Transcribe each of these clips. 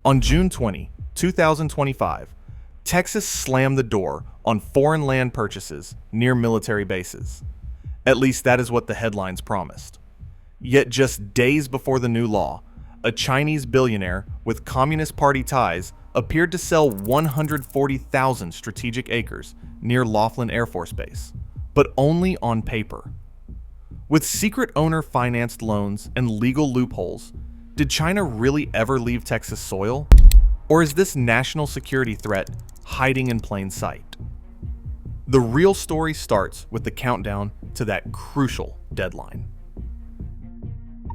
On June 20, 2025, Texas slammed the door on foreign land purchases near military bases. At least that is what the headlines promised. Yet just days before the new law, a Chinese billionaire with Communist Party ties appeared to sell 140,000 strategic acres near Laughlin Air Force Base, but only on paper. With secret owner-financed loans and legal loopholes, did China really ever leave Texas soil? Or is this national security threat hiding in plain sight? The real story starts with the countdown to that crucial deadline.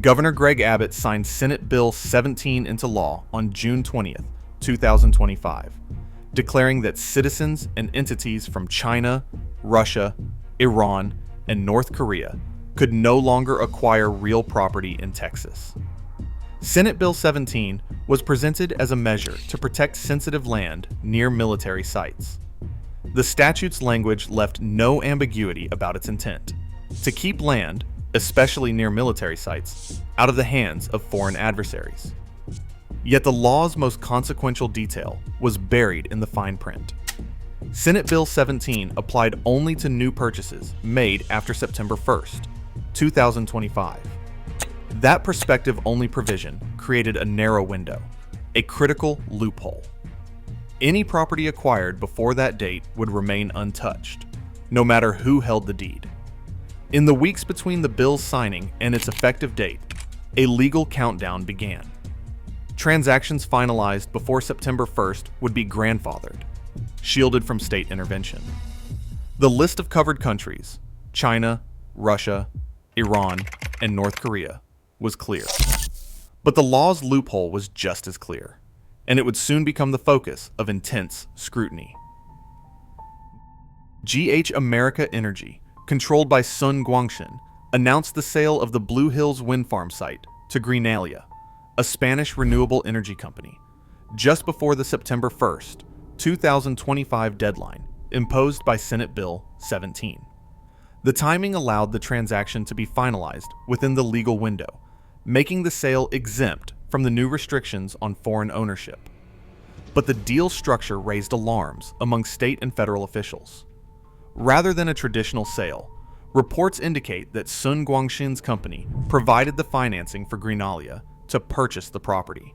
Governor Greg Abbott signed Senate Bill 17 into law on June 20th, 2025, declaring that citizens and entities from China, Russia, Iran, and North Korea could no longer acquire real property in Texas. Senate Bill 17 was presented as a measure to protect sensitive land near military sites. The statute's language left no ambiguity about its intent: to keep land, especially near military sites, out of the hands of foreign adversaries. Yet the law's most consequential detail was buried in the fine print. Senate Bill 17 applied only to new purchases made after September 1st, 2025. That perspective-only provision created a narrow window, a critical loophole. Any property acquired before that date would remain untouched, no matter who held the deed. In the weeks between the bill's signing and its effective date, a legal countdown began. Transactions finalized before September 1st would be grandfathered, shielded from state intervention. The list of covered countries, China, Russia, Iran, and North Korea, was clear. But the law's loophole was just as clear, and it would soon become the focus of intense scrutiny. GH America Energy, controlled by Sun Guangxin, announced the sale of the Blue Hills wind farm site to Greenalia, a Spanish renewable energy company, just before the September 1st, 2025 deadline imposed by Senate Bill 17. The timing allowed the transaction to be finalized within the legal window, making the sale exempt from the new restrictions on foreign ownership. But the deal structure raised alarms among state and federal officials. Rather than a traditional sale, reports indicate that Sun Guangxin's company provided the financing for Greenalia to purchase the property.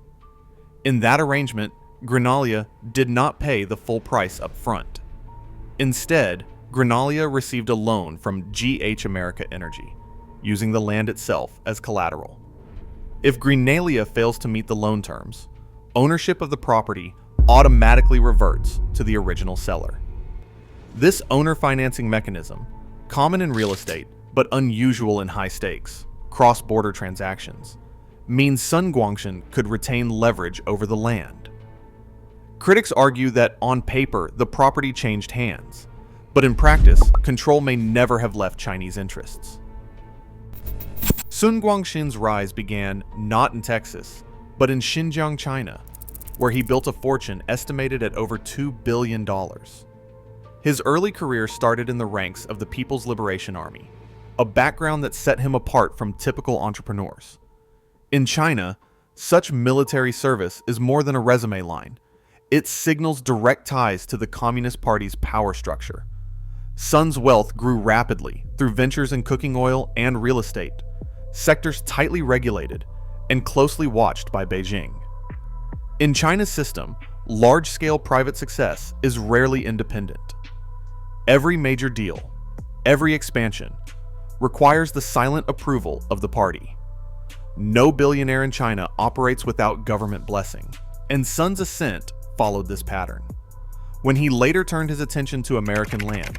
In that arrangement, Greenalia did not pay the full price up front. Instead, Greenalia received a loan from GH America Energy, using the land itself as collateral. If Greenalia fails to meet the loan terms, ownership of the property automatically reverts to the original seller. This owner financing mechanism, common in real estate but unusual in high-stakes, cross-border transactions, means Sun Guangxin could retain leverage over the land. Critics argue that on paper the property changed hands, but in practice, control may never have left Chinese interests. Sun Guangxin's rise began not in Texas, but in Xinjiang, China, where he built a fortune estimated at over $2 billion. His early career started in the ranks of the People's Liberation Army, a background that set him apart from typical entrepreneurs. In China, such military service is more than a resume line. It signals direct ties to the Communist Party's power structure. Sun's wealth grew rapidly through ventures in cooking oil and real estate, sectors tightly regulated and closely watched by Beijing. In China's system, large-scale private success is rarely independent. Every major deal, every expansion, requires the silent approval of the party. No billionaire in China operates without government blessing, and Sun's ascent followed this pattern. When he later turned his attention to American land,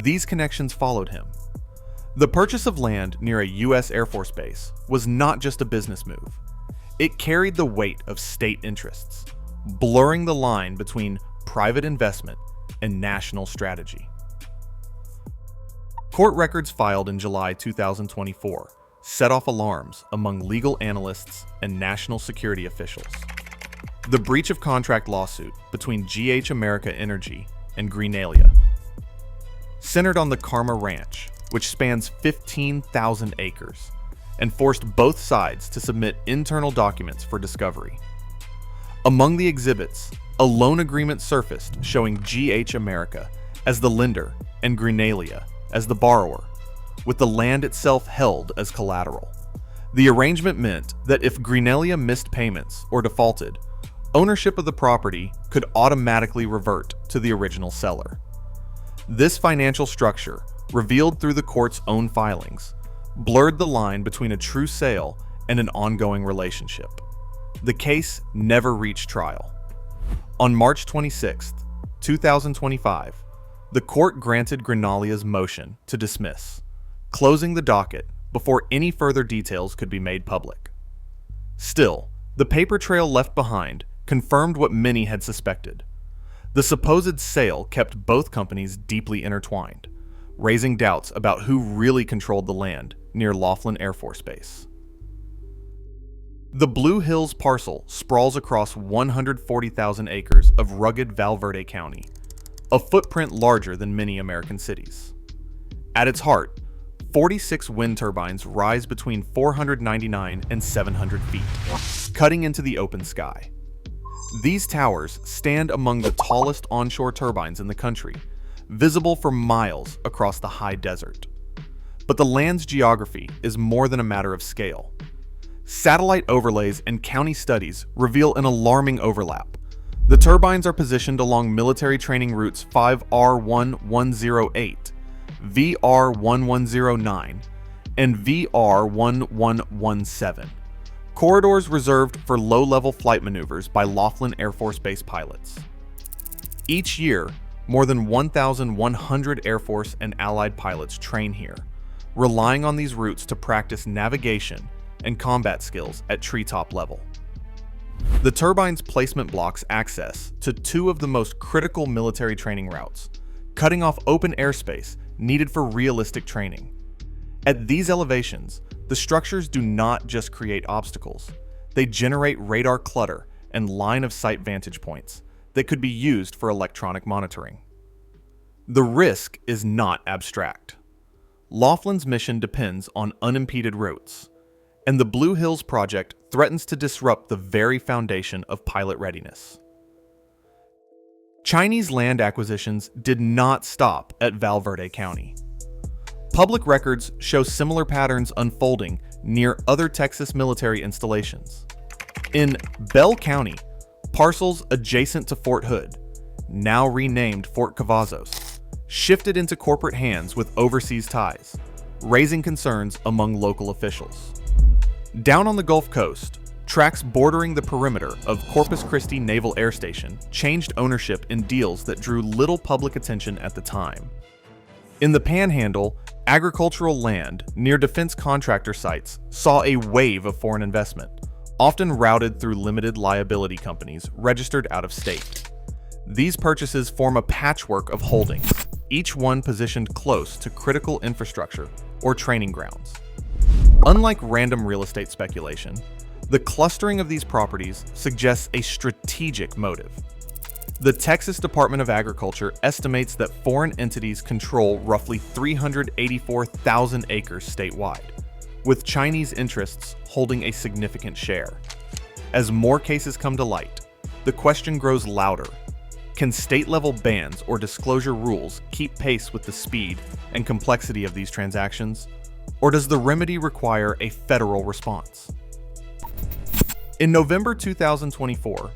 these connections followed him. The purchase of land near a U.S. Air Force Base was not just a business move. It carried the weight of state interests, blurring the line between private investment and national strategy. Court records filed in July 2024 set off alarms among legal analysts and national security officials. The breach of contract lawsuit between GH America Energy and Greenalia centered on the Karma Ranch, which spans 15,000 acres, and forced both sides to submit internal documents for discovery. Among the exhibits, a loan agreement surfaced showing GH America as the lender and Greenalia as the borrower, with the land itself held as collateral. The arrangement meant that if Greenalia missed payments or defaulted, ownership of the property could automatically revert to the original seller. This financial structure, revealed through the court's own filings, blurred the line between a true sale and an ongoing relationship. The case never reached trial. On March 26, 2025, the court granted Greenalia's motion to dismiss, closing the docket before any further details could be made public. Still, the paper trail left behind confirmed what many had suspected. The supposed sale kept both companies deeply intertwined, raising doubts about who really controlled the land near Laughlin Air Force Base. The Blue Hills parcel sprawls across 140,000 acres of rugged Val Verde County, a footprint larger than many American cities. At its heart, 46 wind turbines rise between 499 and 700 feet, cutting into the open sky. These towers stand among the tallest onshore turbines in the country, visible for miles across the high desert. But the land's geography is more than a matter of scale. Satellite overlays and county studies reveal an alarming overlap. The turbines are positioned along military training routes 5R1108, VR1109, and VR1117, corridors reserved for low-level flight maneuvers by Laughlin Air Force Base pilots. Each year, more than 1,100 Air Force and Allied pilots train here, relying on these routes to practice navigation and combat skills at treetop level. The turbine's placement blocks access to two of the most critical military training routes, cutting off open airspace needed for realistic training. At these elevations, the structures do not just create obstacles, they generate radar clutter and line-of-sight vantage points that could be used for electronic monitoring. The risk is not abstract. Laughlin's mission depends on unimpeded routes, and the Blue Hills project threatens to disrupt the very foundation of pilot readiness. Chinese land acquisitions did not stop at Val Verde County. Public records show similar patterns unfolding near other Texas military installations. In Bell County, parcels adjacent to Fort Hood, now renamed Fort Cavazos, shifted into corporate hands with overseas ties, raising concerns among local officials. Down on the Gulf Coast, tracts bordering the perimeter of Corpus Christi Naval Air Station changed ownership in deals that drew little public attention at the time. In the Panhandle, agricultural land near defense contractor sites saw a wave of foreign investment, often routed through limited liability companies registered out of state. These purchases form a patchwork of holdings, each one positioned close to critical infrastructure or training grounds. Unlike random real estate speculation, the clustering of these properties suggests a strategic motive. The Texas Department of Agriculture estimates that foreign entities control roughly 384,000 acres statewide, with Chinese interests holding a significant share. As more cases come to light, the question grows louder. Can state-level bans or disclosure rules keep pace with the speed and complexity of these transactions? Or does the remedy require a federal response? In November 2024,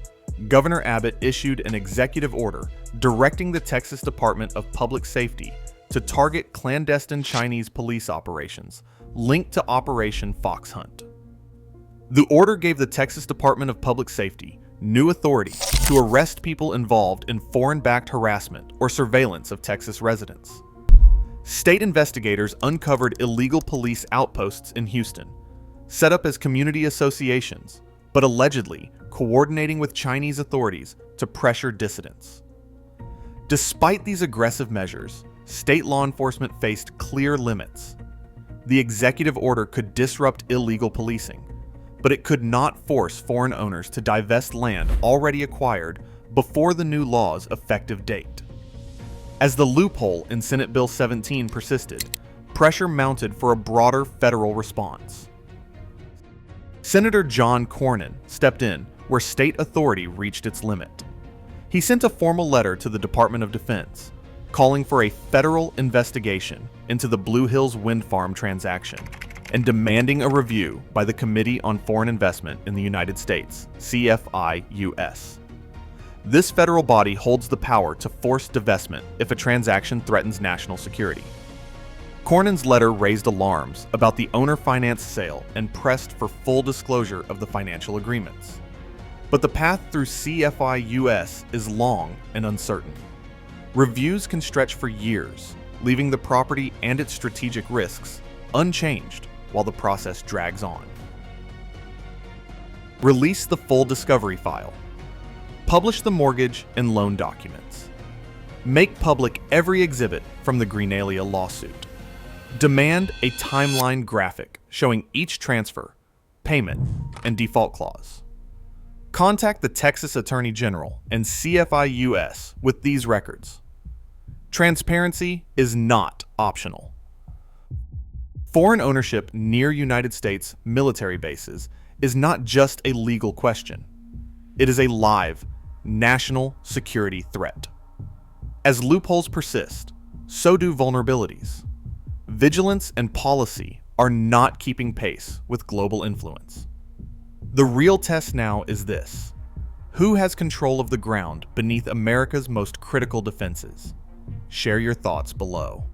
Governor Abbott issued an executive order directing the Texas Department of Public Safety to target clandestine Chinese police operations linked to Operation Fox Hunt. The order gave the Texas Department of Public Safety new authority to arrest people involved in foreign-backed harassment or surveillance of Texas residents. State investigators uncovered illegal police outposts in Houston, set up as community associations, but allegedly coordinating with Chinese authorities to pressure dissidents. Despite these aggressive measures, state law enforcement faced clear limits. The executive order could disrupt illegal policing, but it could not force foreign owners to divest land already acquired before the new law's effective date. As the loophole in Senate Bill 17 persisted, pressure mounted for a broader federal response. Senator John Cornyn stepped in where state authority reached its limit. He sent a formal letter to the Department of Defense, calling for a federal investigation into the Blue Hills wind farm transaction and demanding a review by the Committee on Foreign Investment in the United States, CFI-US. This federal body holds the power to force divestment if a transaction threatens national security. Cornyn's letter raised alarms about the owner-financed sale and pressed for full disclosure of the financial agreements. But the path through CFI-US is long and uncertain. Reviews can stretch for years, leaving the property and its strategic risks unchanged while the process drags on. Release the full discovery file. Publish the mortgage and loan documents. Make public every exhibit from the Greenalia lawsuit. Demand a timeline graphic showing each transfer, payment, and default clause. Contact the Texas Attorney General and CFI-US with these records. Transparency is not optional. Foreign ownership near United States military bases is not just a legal question. It is a live, national security threat. As loopholes persist, so do vulnerabilities. Vigilance and policy are not keeping pace with global influence. The real test now is this: who has control of the ground beneath America's most critical defenses? Share your thoughts below.